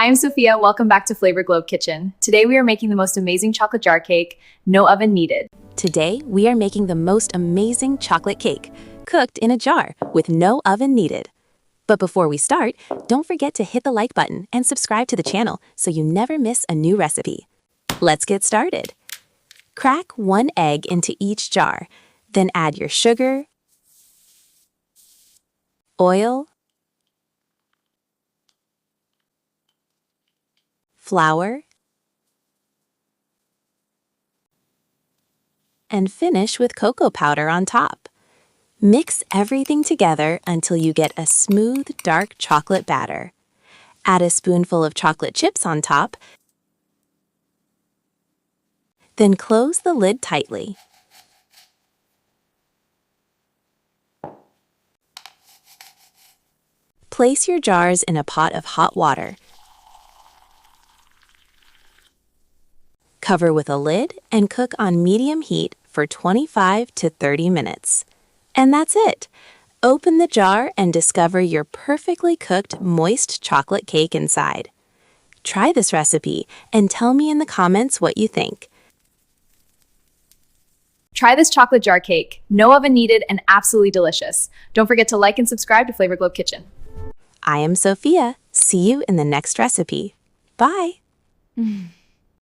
Hi, I'm Sophia. Welcome back to Flavor Globe Kitchen. Today we are making the most amazing chocolate jar cake, no oven needed. Today, we are making the most amazing chocolate cake, cooked in a jar with no oven needed. But before we start, don't forget to hit the like button and subscribe to the channel so you never miss a new recipe. Let's get started. Crack 1 egg into each jar, then add your sugar, oil, flour, and finish with cocoa powder on top. Mix everything together until you get a smooth, dark chocolate batter. Add a spoonful of chocolate chips on top, then close the lid tightly. Place your jars in a pot of hot water. Cover with a lid and cook on medium heat for 25 to 30 minutes. And that's it! Open the jar and discover your perfectly cooked moist chocolate cake inside. Try this recipe and tell me in the comments what you think. Try this chocolate jar cake, no oven needed and absolutely delicious. Don't forget to like and subscribe to Flavor Globe Kitchen. I am Sophia. See you in the next recipe. Bye!